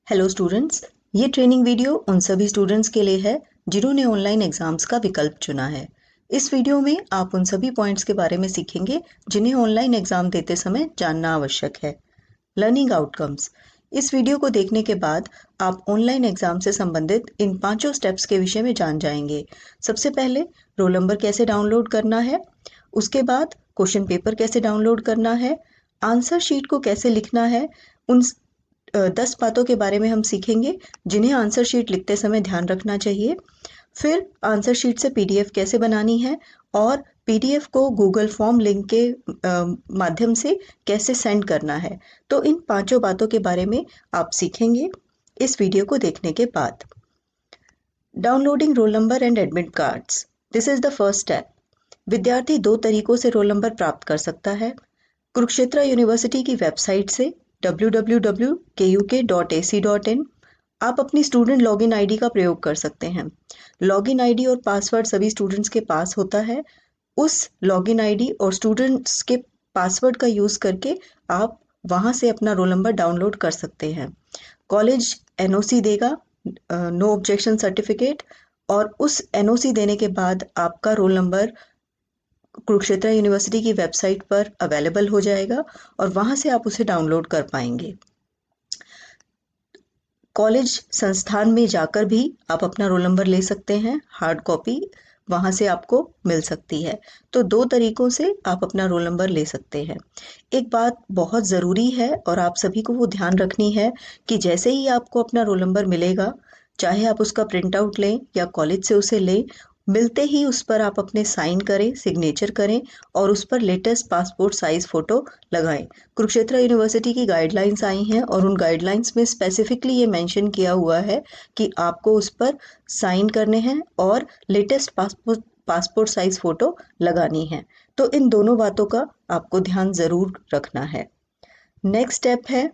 Hello students, ये training video उन सभी स्टूडेंट्स के लिए है जिन्होंने ऑनलाइन एग्जाम्स का विकल्प चुना है। इस वीडियो में आप उन सभी पॉइंट्स के बारे में सीखेंगे जिन्हें ऑनलाइन एग्जाम देते समय जानना आवश्यक है। Learning outcomes. इस वीडियो को देखने के बाद आप ऑनलाइन एग्जाम से संबंधित इन 5 स्टेप्स के विषय में जान जाएंगे। सबसे पहले रोल नंबर कैसे डाउनलोड करना है, उसके बाद क्वेश्चन पेपर कैसे डाउनलोड करना है, आंसर शीट को कैसे लिखना है। उन 10 बातों के बारे में हम सीखेंगे जिन्हें आंसर शीट लिखते समय ध्यान रखना चाहिए। फिर आंसर शीट से पीडीएफ कैसे बनानी है और पीडीएफ को गूगल फॉर्म लिंक के माध्यम से कैसे सेंड करना है। तो इन 5 बातों के बारे में आप सीखेंगे इस वीडियो को देखने के बाद। Downloading roll number and admit cards. This is the first step. विद्यार्थी 2 तरीकों से रोल नंबर प्राप्त कर सकता है। कुरुक्षेत्र यूनिवर्सिटी की वेबसाइट से www.kuk.ac.in। आप अपनी स्टूडेंट लॉगिन आईडी का प्रयोग कर सकते हैं। लॉगिन आईडी और पासवर्ड सभी स्टूडेंट्स के पास होता है। उस लॉगिन आईडी और स्टूडेंट्स के पासवर्ड का यूज़ करके आप वहाँ से अपना रोल नंबर डाउनलोड कर सकते हैं। कॉलेज एनओसी देगा, नो ऑब्जेक्शन सर्टिफिकेट, और उस एनओसी देने के बाद आपका रोल नंबर कुरुक्षेत्र यूनिवर्सिटी की वेबसाइट पर अवेलेबल हो जाएगा और वहाँ से आप उसे डाउनलोड कर पाएंगे। कॉलेज संस्थान में जाकर भी आप अपना रोल नंबर ले सकते हैं, हार्ड कॉपी वहाँ से आपको मिल सकती है। तो 2 तरीकों से आप अपना रोल नंबर ले सकते हैं। एक बात बहुत ज़रूरी है और आप सभी को वो ध्यान रखनी है कि जैसे ही आपको अपना रोल नंबर मिलेगा, चाहे आप उसका प्रिंट आउट लें या कॉलेज से उसे लें, मिलते ही उस पर आप अपने साइन करें, सिग्नेचर करें और उस पर लेटेस्ट पासपोर्ट साइज फ़ोटो लगाएं। कुरुक्षेत्र यूनिवर्सिटी की गाइडलाइंस आई हैं और उन गाइडलाइंस में स्पेसिफिकली ये मेंशन किया हुआ है कि आपको उस पर साइन करने हैं और लेटेस्ट पासपोर्ट साइज फ़ोटो लगानी है। तो इन दोनों बातों का आपको ध्यान ज़रूर रखना है। नेक्स्ट स्टेप है,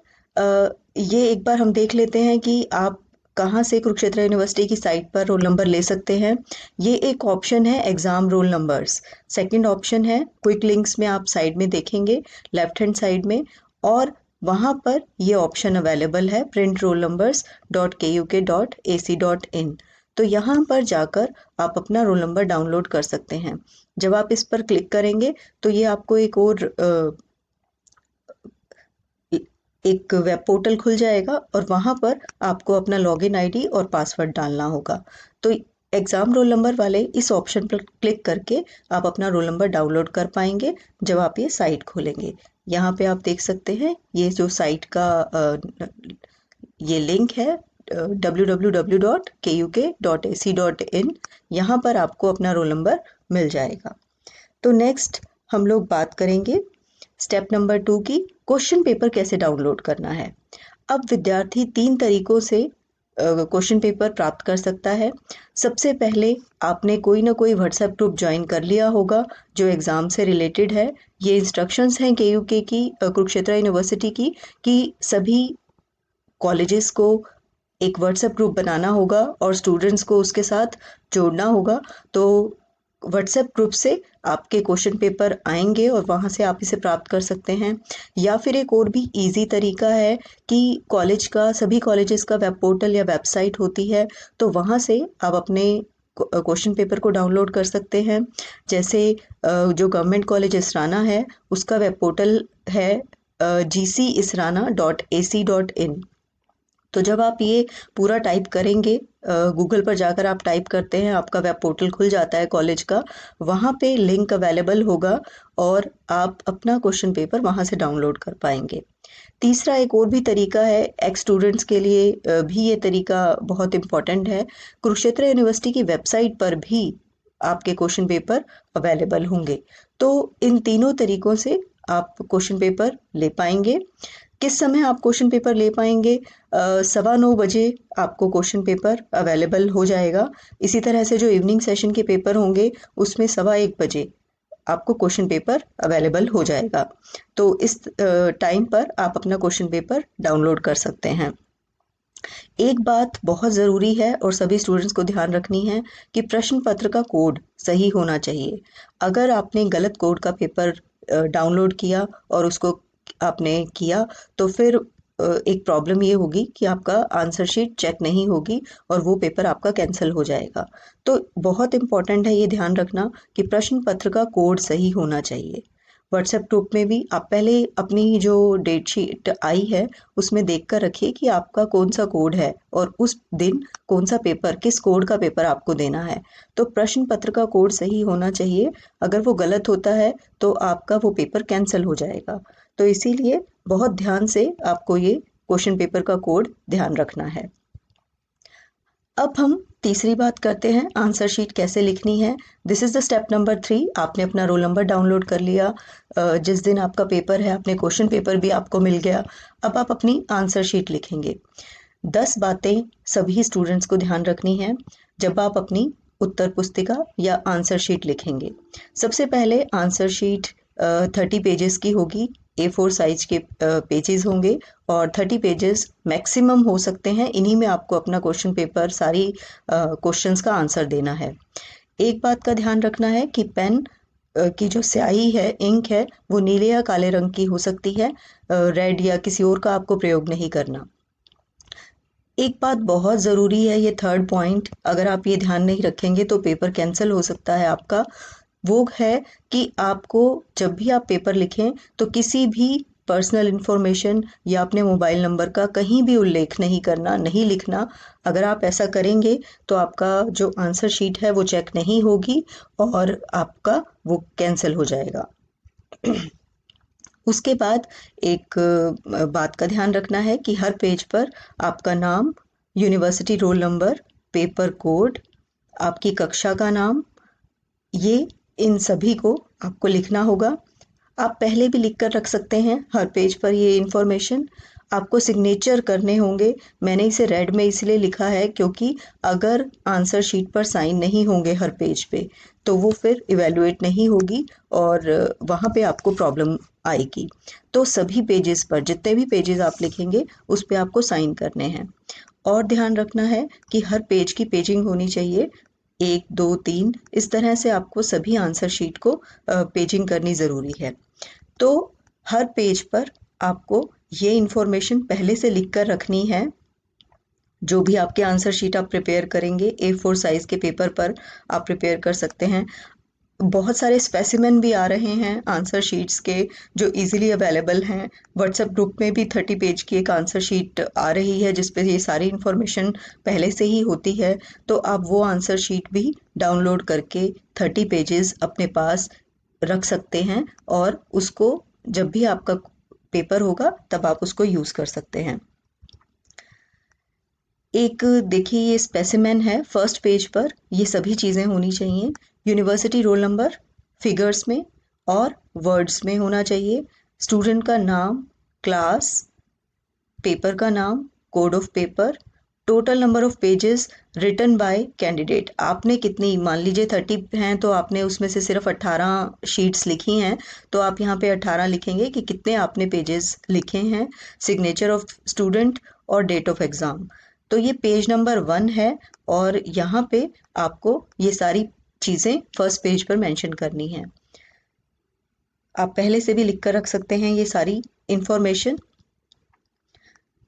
ये एक बार हम देख लेते हैं कि आप कहाँ से कुरुक्षेत्र यूनिवर्सिटी की साइट पर रोल नंबर ले सकते हैं। ये एक ऑप्शन है exam roll numbers. Second option है क्विक लिंक्स में आप साइड में देखेंगे लेफ्ट हैंड साइड में, और वहाँ पर ये ऑप्शन अवेलेबल है प्रिंट रोल नंबर्स .kuk.ac.in। तो यहाँ पर जाकर आप अपना रोल नंबर डाउनलोड कर सकते हैं। जब आप इस पर क्लिक करेंगे तो ये आपको एक वेब पोर्टल खुल जाएगा और वहाँ पर आपको अपना लॉगिन आईडी और पासवर्ड डालना होगा। तो एग्ज़ाम रोल नंबर वाले इस ऑप्शन पर क्लिक करके आप अपना रोल नंबर डाउनलोड कर पाएंगे जब आप ये साइट खोलेंगे। यहाँ पे आप देख सकते हैं ये जो साइट का ये लिंक है www.kuk.ac.in। यहाँ पर आपको अपना रोल नंबर मिल जाएगा। तो नेक्स्ट हम लोग बात करेंगे स्टेप नंबर 2 की, क्वेश्चन पेपर कैसे डाउनलोड करना है। अब विद्यार्थी 3 तरीकों से क्वेश्चन पेपर प्राप्त कर सकता है। सबसे पहले आपने कोई ना कोई व्हाट्सएप ग्रुप ज्वाइन कर लिया होगा जो एग्ज़ाम से रिलेटेड है। ये इंस्ट्रक्शंस हैं केयूके की, कुरुक्षेत्र यूनिवर्सिटी की, कि सभी कॉलेजेस को एक व्हाट्सएप ग्रुप बनाना होगा और स्टूडेंट्स को उसके साथ जोड़ना होगा। तो व्हाट्सएप ग्रुप से आपके क्वेश्चन पेपर आएंगे और वहाँ से आप इसे प्राप्त कर सकते हैं। या फिर एक और भी इजी तरीका है कि सभी कॉलेजेस का वेब पोर्टल या वेबसाइट होती है, तो वहाँ से आप अपने क्वेश्चन पेपर को डाउनलोड कर सकते हैं। जैसे जो गवर्नमेंट कॉलेज इसराना है उसका वेब पोर्टल है gcisrana.ac.in। तो जब आप ये पूरा टाइप करेंगे, गूगल पर जाकर आप टाइप करते हैं, आपका वेब पोर्टल खुल जाता है कॉलेज का, वहाँ पे लिंक अवेलेबल होगा और आप अपना क्वेश्चन पेपर वहाँ से डाउनलोड कर पाएंगे। तीसरा एक और भी तरीका है, एक्स स्टूडेंट्स के लिए भी ये तरीका बहुत इम्पॉर्टेंट है। कुरुक्षेत्र यूनिवर्सिटी की वेबसाइट पर भी आपके क्वेश्चन पेपर अवेलेबल होंगे। तो इन तीनों तरीकों से आप क्वेश्चन पेपर ले पाएंगे। किस समय आप क्वेश्चन पेपर ले पाएंगे? 9:15 बजे आपको क्वेश्चन पेपर अवेलेबल हो जाएगा। इसी तरह से जो इवनिंग सेशन के पेपर होंगे उसमें 1:15 बजे आपको क्वेश्चन पेपर अवेलेबल हो जाएगा। तो इस टाइम पर आप अपना क्वेश्चन पेपर डाउनलोड कर सकते हैं। एक बात बहुत ज़रूरी है और सभी स्टूडेंट्स को ध्यान रखनी है कि प्रश्न पत्र का कोड सही होना चाहिए। अगर आपने गलत कोड का पेपर डाउनलोड किया और उसको आपने किया तो फिर एक प्रॉब्लम ये होगी कि आपका आंसर शीट चेक नहीं होगी और वो पेपर आपका कैंसिल हो जाएगा। तो बहुत इम्पॉर्टेंट है ये ध्यान रखना कि प्रश्न पत्र का कोड सही होना चाहिए। व्हाट्सएप ग्रुप में भी आप पहले अपनी जो डेट शीट आई है उसमें देख कर रखिए कि आपका कौन सा कोड है और उस दिन कौन सा पेपर, किस कोड का पेपर आपको देना है। तो प्रश्न पत्र का कोड सही होना चाहिए। अगर वो गलत होता है तो आपका वो पेपर कैंसिल हो जाएगा। तो इसीलिए बहुत ध्यान से आपको ये क्वेश्चन पेपर का कोड ध्यान रखना है। अब हम तीसरी बात करते हैं, आंसर शीट कैसे लिखनी है। This is the step number 3। आपने अपना रोल नंबर डाउनलोड कर लिया, जिस दिन आपका पेपर है आपने क्वेश्चन पेपर भी आपको मिल गया। अब आप अपनी आंसर शीट लिखेंगे। 10 बातें सभी स्टूडेंट्स को ध्यान रखनी है जब आप अपनी उत्तर पुस्तिका या आंसर शीट लिखेंगे। सबसे पहले आंसर शीट 30 पेजेस की होगी। A4 साइज के पेजेस होंगे और 30 पेजेस मैक्सिमम हो सकते हैं। इन्हीं में आपको अपना क्वेश्चन पेपर, सारी क्वेश्चंस का आंसर देना है। एक बात का ध्यान रखना है कि पेन की जो स्याही है, इंक है, वो नीले या काले रंग की हो सकती है। रेड या किसी और का आपको प्रयोग नहीं करना। एक बात बहुत ज़रूरी है, ये थर्ड पॉइंट, अगर आप ये ध्यान नहीं रखेंगे तो पेपर कैंसिल हो सकता है आपका। वो है कि आपको जब भी आप पेपर लिखें तो किसी भी पर्सनल इंफॉर्मेशन या अपने मोबाइल नंबर का कहीं भी उल्लेख नहीं करना, नहीं लिखना। अगर आप ऐसा करेंगे तो आपका जो आंसर शीट है वो चेक नहीं होगी और आपका वो कैंसिल हो जाएगा। उसके बाद एक बात का ध्यान रखना है कि हर पेज पर आपका नाम, university roll number, paper code, आपकी कक्षा का नाम, ये इन सभी को आपको लिखना होगा। आप पहले भी लिख कर रख सकते हैं हर पेज पर ये इन्फॉर्मेशन। आपको सिग्नेचर करने होंगे। मैंने इसे रेड में इसलिए लिखा है क्योंकि अगर आंसर शीट पर साइन नहीं होंगे हर पेज पे तो वो फिर इवेलुएट नहीं होगी और वहाँ पे आपको प्रॉब्लम आएगी। तो सभी पेजेस पर, जितने भी पेजेस आप लिखेंगे उस पे आपको साइन करने हैं। और ध्यान रखना है कि हर पेज की पेजिंग होनी चाहिए, 1 2 3, इस तरह से आपको सभी आंसर शीट को पेजिंग करनी ज़रूरी है। तो हर पेज पर आपको ये इन्फॉर्मेशन पहले से लिख कर रखनी है। जो भी आपके आंसर शीट आप प्रिपेयर करेंगे, A4 साइज के पेपर पर आप प्रिपेयर कर सकते हैं। बहुत सारे स्पेसिमेन भी आ रहे हैं आंसर शीट्स के जो इजीली अवेलेबल हैं। व्हाट्सएप ग्रुप में भी 30 पेज की एक आंसर शीट आ रही है जिस पे ये सारी इन्फॉर्मेशन पहले से ही होती है। तो आप वो आंसर शीट भी डाउनलोड करके 30 पेजेस अपने पास रख सकते हैं और उसको जब भी आपका पेपर होगा तब आप उसको यूज़ कर सकते हैं। एक देखिए ये स्पेसिमेन है, फर्स्ट पेज पर ये सभी चीज़ें होनी चाहिए। यूनिवर्सिटी रोल नंबर फिगर्स में और वर्ड्स में होना चाहिए। स्टूडेंट का नाम, क्लास, पेपर का नाम, code of paper, total number of pages written by candidate. आपने कितनी, मान लीजिए 30 हैं तो आपने उसमें से सिर्फ 18 शीट्स लिखी हैं तो आप यहाँ पे 18 लिखेंगे कि कितने आपने पेजेस लिखे हैं। सिग्नेचर ऑफ स्टूडेंट और डेट ऑफ एग्ज़ाम। तो ये पेज नंबर 1 है और यहाँ पे आपको ये सारी चीज़ें फर्स्ट पेज पर मेंशन करनी है। आप पहले से भी लिख कर रख सकते हैं ये सारी इंफॉर्मेशन।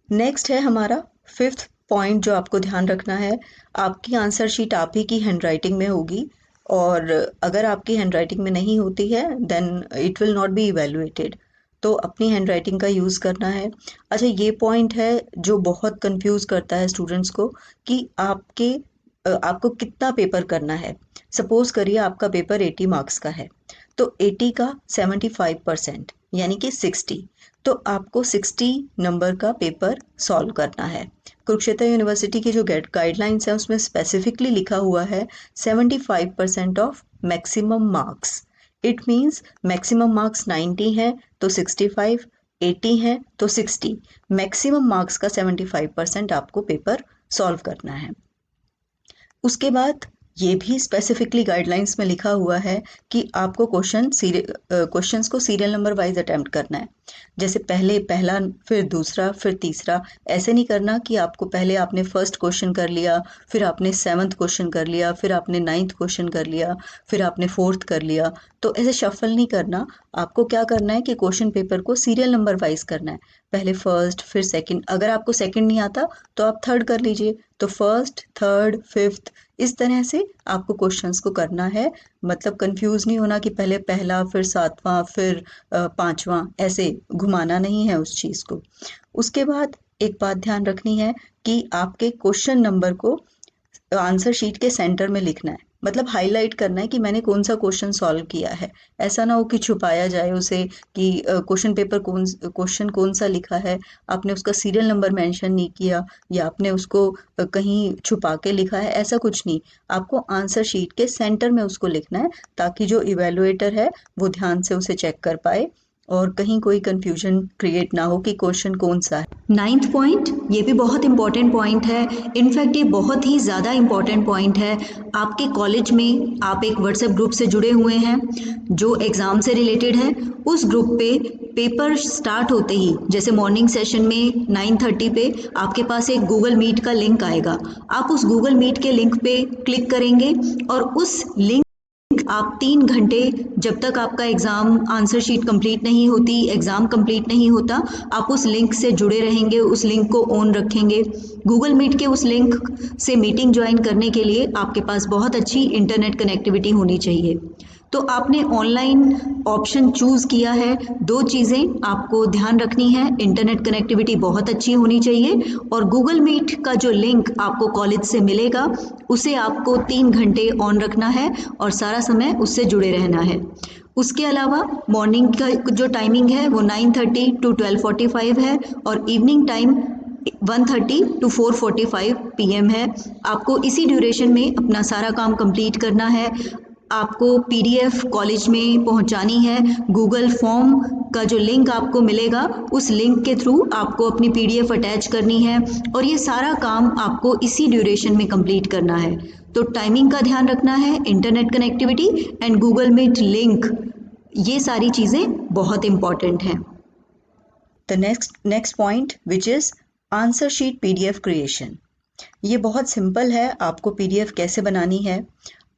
नेक्स्ट है हमारा 5th पॉइंट जो आपको ध्यान रखना है। आपकी आंसर शीट आप ही की हैंडराइटिंग में होगी और अगर आपकी हैंडराइटिंग में नहीं होती है then it will not be evaluated. तो अपनी हैंडराइटिंग का यूज़ करना है। अच्छा, ये पॉइंट है जो बहुत कंफ्यूज करता है स्टूडेंट्स को कि आपको कितना पेपर करना है। सपोज करिए आपका पेपर 80 मार्क्स का है तो 80 का 75% यानी कि 60, तो आपको 60 नंबर का पेपर सॉल्व करना है। कुरुक्षेत्र यूनिवर्सिटी की जो गाइडलाइंस है उसमें स्पेसिफिकली लिखा हुआ है 75% of maximum marks. It means maximum marks 90 हैं तो 65, 80 हैं तो 60, मैक्सिमम मार्क्स का 75% आपको पेपर सॉल्व करना है। उसके बाद ये भी स्पेसिफिकली गाइडलाइंस में लिखा हुआ है कि आपको क्वेश्चंस को सीरियल नंबर वाइज अटेम्प्ट करना है। जैसे पहले पहला, फिर दूसरा, फिर तीसरा। ऐसे नहीं करना कि आपको पहले आपने फर्स्ट क्वेश्चन कर लिया, फिर आपने सेवन्थ क्वेश्चन कर लिया, फिर आपने नाइन्थ क्वेश्चन कर लिया, फिर आपने फोर्थ कर लिया। तो ऐसे शफल नहीं करना। आपको क्या करना है कि क्वेश्चन पेपर को सीरियल नंबर वाइज करना है। पहले फर्स्ट, फिर सेकंड। अगर आपको सेकंड नहीं आता तो आप थर्ड कर लीजिए। तो फर्स्ट, थर्ड, फिफ्थ, इस तरह से आपको क्वेश्चंस को करना है। मतलब कंफ्यूज नहीं होना कि पहले पहला, फिर सातवां, फिर पांचवां, ऐसे घुमाना नहीं है उस चीज़ को। उसके बाद एक बात ध्यान रखनी है कि आपके क्वेश्चन नंबर को आंसर शीट के सेंटर में लिखना है। मतलब हाईलाइट करना है कि मैंने कौन सा क्वेश्चन सॉल्व किया है। ऐसा ना हो कि छुपाया जाए उसे कि क्वेश्चन कौन सा लिखा है, आपने उसका सीरियल नंबर मेंशन नहीं किया या आपने उसको कहीं छुपा के लिखा है, ऐसा कुछ नहीं। आपको आंसर शीट के सेंटर में उसको लिखना है ताकि जो इवेलुएटर है वो ध्यान से उसे चेक कर पाए और कहीं कोई कंफ्यूजन क्रिएट ना हो कि क्वेश्चन कौन सा है। नाइन्थ पॉइंट, ये भी बहुत इंपॉर्टेंट पॉइंट है। इनफैक्ट ये बहुत ही ज़्यादा इंपॉर्टेंट पॉइंट है। आपके कॉलेज में आप एक व्हाट्सएप ग्रुप से जुड़े हुए हैं जो एग्ज़ाम से रिलेटेड है। उस ग्रुप पे पेपर स्टार्ट होते ही, जैसे मॉर्निंग सेशन में 9:30 पे आपके पास एक गूगल मीट का लिंक आएगा। आप उस गूगल मीट के लिंक पे क्लिक करेंगे और उस लिंक आप 3 घंटे, जब तक आपका एग्ज़ाम आंसर शीट कंप्लीट नहीं होती, एग्ज़ाम कंप्लीट नहीं होता, आप उस लिंक से जुड़े रहेंगे, उस लिंक को ऑन रखेंगे। गूगल मीट के उस लिंक से मीटिंग ज्वाइन करने के लिए आपके पास बहुत अच्छी इंटरनेट कनेक्टिविटी होनी चाहिए। तो आपने ऑनलाइन ऑप्शन चूज़ किया है। 2 चीज़ें आपको ध्यान रखनी है, इंटरनेट कनेक्टिविटी बहुत अच्छी होनी चाहिए और गूगल मीट का जो लिंक आपको कॉलेज से मिलेगा उसे आपको 3 घंटे ऑन रखना है और सारा समय उससे जुड़े रहना है। उसके अलावा मॉर्निंग का जो टाइमिंग है वो 9:30 टू 12:45 है और इवनिंग टाइम 1:30 टू 4:45 PM है। आपको इसी ड्यूरेशन में अपना सारा काम कंप्लीट करना है। आपको पीडीएफ कॉलेज में पहुंचानी है। गूगल फॉर्म का जो लिंक आपको मिलेगा उस लिंक के थ्रू आपको अपनी पीडीएफ अटैच करनी है और ये सारा काम आपको इसी ड्यूरेशन में कंप्लीट करना है। तो टाइमिंग का ध्यान रखना है, internet connectivity and Google Meet link, ये सारी चीज़ें बहुत इंपॉर्टेंट हैं। The next point which is answer sheet PDF creation. ये बहुत सिंपल है। आपको पीडीएफ कैसे बनानी है?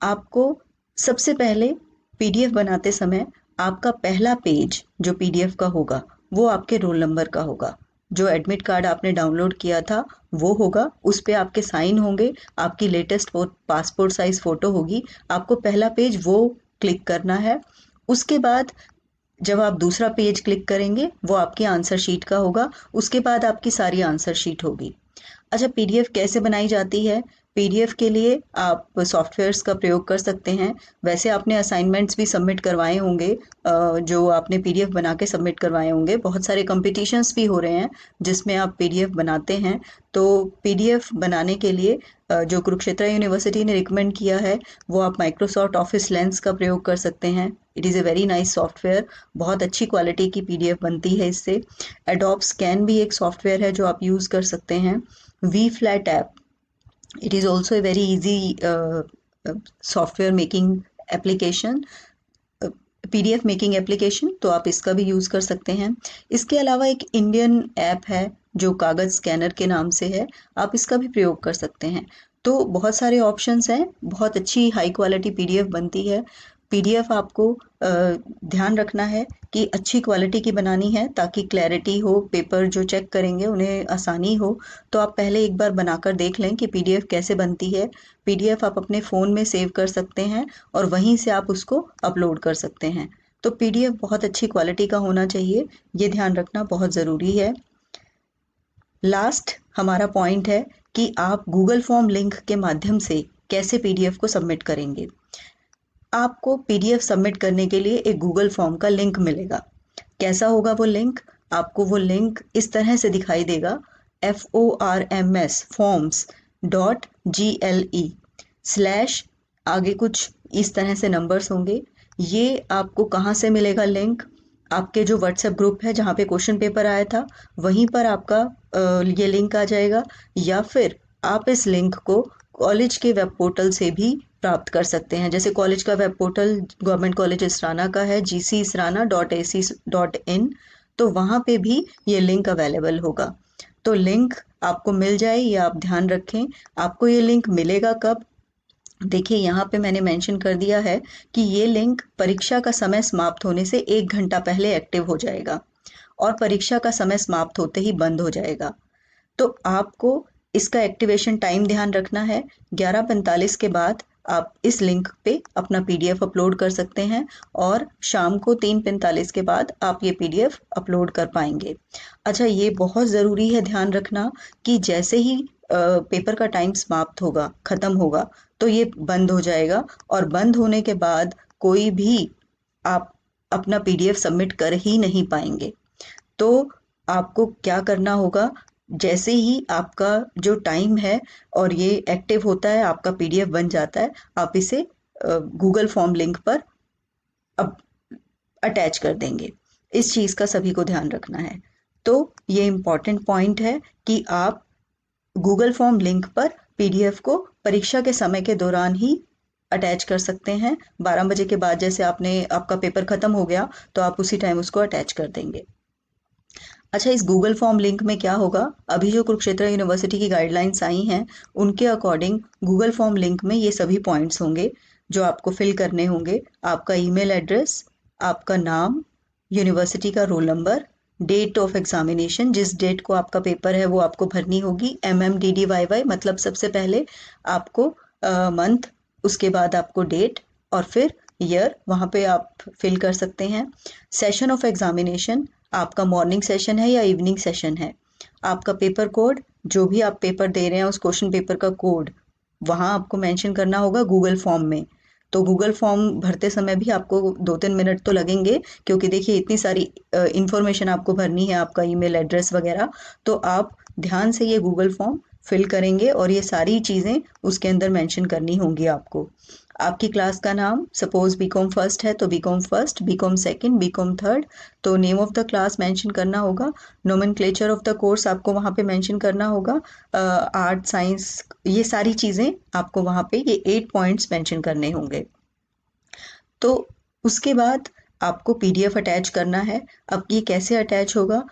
आपको सबसे पहले पीडीएफ बनाते समय आपका पहला पेज जो पीडीएफ का होगा वो आपके रोल नंबर का होगा। जो एडमिट कार्ड आपने डाउनलोड किया था वो होगा, उस पे आपके साइन होंगे, आपकी लेटेस्ट पासपोर्ट साइज फोटो होगी। आपको पहला पेज वो क्लिक करना है। उसके बाद जब आप दूसरा पेज क्लिक करेंगे वो आपकी आंसर शीट का होगा। उसके बाद आपकी सारी आंसर शीट होगी। अच्छा, पीडीएफ कैसे बनाई जाती है? पीडीएफ के लिए आप सॉफ्टवेयर्स का प्रयोग कर सकते हैं। वैसे आपने असाइनमेंट्स भी सबमिट करवाए होंगे, जो आपने पीडीएफ बना के सबमिट करवाए होंगे। बहुत सारे कॉम्पिटिशन्स भी हो रहे हैं जिसमें आप पीडीएफ बनाते हैं। तो पीडीएफ बनाने के लिए जो कुरुक्षेत्र यूनिवर्सिटी ने रिकमेंड किया है वो आप माइक्रोसॉफ्ट ऑफिस लेंस का प्रयोग कर सकते हैं। It is a very nice software. बहुत अच्छी क्वालिटी की पीडीएफ बनती है इससे। एडोब स्कैन भी एक सॉफ्टवेयर है जो आप यूज़ कर सकते हैं। VFlat app, it is also a very easy software making application, PDF making application, तो आप इसका भी यूज़ कर सकते हैं। इसके अलावा एक इंडियन ऐप है जो कागज़ स्कैनर के नाम से है, आप इसका भी प्रयोग कर सकते हैं। तो बहुत सारे ऑप्शंस हैं, बहुत अच्छी हाई क्वालिटी पीडीएफ बनती है। पीडीएफ आपको ध्यान रखना है कि अच्छी क्वालिटी की बनानी है ताकि क्लैरिटी हो, पेपर जो चेक करेंगे उन्हें आसानी हो। तो आप पहले एक बार बनाकर देख लें कि पीडीएफ कैसे बनती है। पीडीएफ आप अपने फ़ोन में सेव कर सकते हैं और वहीं से आप उसको अपलोड कर सकते हैं। तो पीडीएफ बहुत अच्छी क्वालिटी का होना चाहिए, ये ध्यान रखना बहुत ज़रूरी है। लास्ट हमारा पॉइंट है कि आप गूगल फॉर्म लिंक के माध्यम से कैसे पीडीएफ को सबमिट करेंगे। आपको पीडीएफ सबमिट करने के लिए एक गूगल फॉर्म का लिंक मिलेगा। कैसा होगा वो लिंक? आपको वो लिंक इस तरह से दिखाई देगा, FORMS forms.gle स्लैश, आगे कुछ इस तरह से नंबर्स होंगे। ये आपको कहाँ से मिलेगा लिंक? आपके जो व्हाट्सएप ग्रुप है जहाँ पे क्वेश्चन पेपर आया था वहीं पर आपका ये लिंक आ जाएगा, या फिर आप इस लिंक को कॉलेज के वेब पोर्टल से भी प्राप्त कर सकते हैं। जैसे कॉलेज का web portal government college Israna का है gcisrana.ac.in, तो वहाँ पे भी ये लिंक अवेलेबल होगा। तो लिंक आपको मिल जाए ये आप ध्यान रखें। आपको ये लिंक मिलेगा कब? देखिए यहाँ पे मैंने मेंशन कर दिया है कि ये लिंक परीक्षा का समय समाप्त होने से 1 घंटा पहले एक्टिव हो जाएगा और परीक्षा का समय समाप्त होते ही बंद हो जाएगा। तो आपको इसका एक्टिवेशन टाइम ध्यान रखना है। 11:45 के बाद आप इस लिंक पे अपना पीडीएफ अपलोड कर सकते हैं और शाम को 3:45 के बाद आप ये पीडीएफ अपलोड कर पाएंगे। अच्छा, ये बहुत ज़रूरी है ध्यान रखना कि जैसे ही पेपर का टाइम समाप्त होगा, ख़त्म होगा, तो ये बंद हो जाएगा और बंद होने के बाद कोई भी आप अपना पीडीएफ सबमिट कर ही नहीं पाएंगे। तो आपको क्या करना होगा, जैसे ही आपका जो टाइम है और ये एक्टिव होता है, आपका पीडीएफ बन जाता है, आप इसे गूगल फॉर्म लिंक पर अब अटैच कर देंगे। इस चीज़ का सभी को ध्यान रखना है। तो ये इम्पॉर्टेंट पॉइंट है कि आप गूगल फॉर्म लिंक पर पीडीएफ को परीक्षा के समय के दौरान ही अटैच कर सकते हैं। 12 बजे के बाद जैसे आपका पेपर खत्म हो गया तो आप उसी टाइम उसको अटैच कर देंगे। अच्छा, इस गूगल फॉर्म लिंक में क्या होगा, अभी जो कुरुक्षेत्र यूनिवर्सिटी की गाइडलाइंस आई हैं उनके अकॉर्डिंग गूगल फॉर्म लिंक में ये सभी पॉइंट्स होंगे जो आपको फिल करने होंगे। आपका ईमेल एड्रेस, आपका नाम, यूनिवर्सिटी का roll number, date of examination, जिस डेट को आपका पेपर है वो आपको भरनी होगी, MMDDYY मतलब सबसे पहले आपको मंथ, उसके बाद आपको डेट और फिर ईयर वहाँ पे आप फिल कर सकते हैं। सेशन ऑफ एग्जामिनेशन, आपका मॉर्निंग सेशन है या इवनिंग सेशन है, आपका पेपर कोड, जो भी आप पेपर दे रहे हैं उस क्वेश्चन पेपर का कोड वहाँ आपको मेंशन करना होगा गूगल फॉर्म में। तो गूगल फॉर्म भरते समय भी आपको 2-3 मिनट तो लगेंगे, क्योंकि देखिए इतनी सारी इंफॉर्मेशन आपको भरनी है, आपका ईमेल एड्रेस वगैरह। तो आप ध्यान से ये गूगल फॉर्म फिल करेंगे और ये सारी चीज़ें उसके अंदर मेंशन करनी होंगी आपको। आपकी क्लास का नाम, सपोज बीकॉम फर्स्ट है तो BCom first, BCom second, BCom third, तो name of the class mention करना होगा। नोमेनक्लेचर ऑफ द कोर्स आपको वहाँ पे मेंशन करना होगा। आर्ट, साइंस, ये सारी चीज़ें आपको वहाँ पे ये 8 पॉइंट्स मेंशन करने होंगे। तो उसके बाद आपको पीडीएफ अटैच करना है। अब ये कैसे अटैच होगा,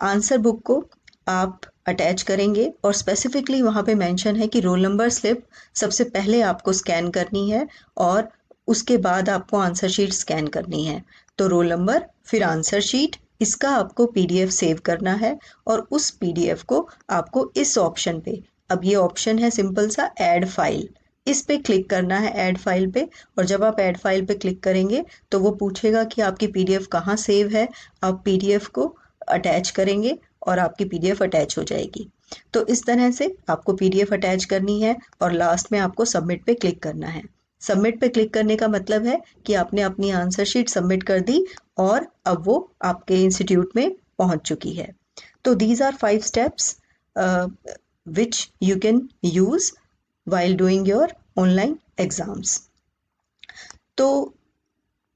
आंसर बुक को आप अटैच करेंगे और स्पेसिफिकली वहाँ पे मेंशन है कि रोल नंबर स्लिप सबसे पहले आपको स्कैन करनी है और उसके बाद आपको आंसर शीट स्कैन करनी है। तो रोल नंबर फिर आंसर शीट, इसका आपको पीडीएफ सेव करना है और उस पीडीएफ को आपको इस ऑप्शन पे, अब ये ऑप्शन है सिंपल सा ऐड फाइल, इस पे क्लिक करना है ऐड फाइल पे। और जब आप ऐड फाइल पे क्लिक करेंगे तो वो पूछेगा कि आपकी पीडीएफ कहाँ सेव है, आप पीडीएफ को अटैच करेंगे और आपकी पीडीएफ अटैच हो जाएगी। तो इस तरह से आपको पीडीएफ अटैच करनी है और लास्ट में आपको सबमिट पे क्लिक करना है। सबमिट पे क्लिक करने का मतलब है कि आपने अपनी आंसर शीट सबमिट कर दी और अब वो आपके इंस्टीट्यूट में पहुंच चुकी है। तो these are 5 steps which you can use while doing your online exams। तो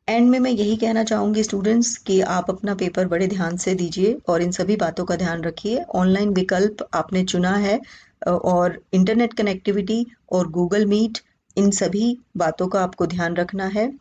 एंड में मैं यही कहना चाहूँगी स्टूडेंट्स कि आप अपना पेपर बड़े ध्यान से दीजिए और इन सभी बातों का ध्यान रखिए। ऑनलाइन विकल्प आपने चुना है और इंटरनेट कनेक्टिविटी और गूगल मीट, इन सभी बातों का आपको ध्यान रखना है।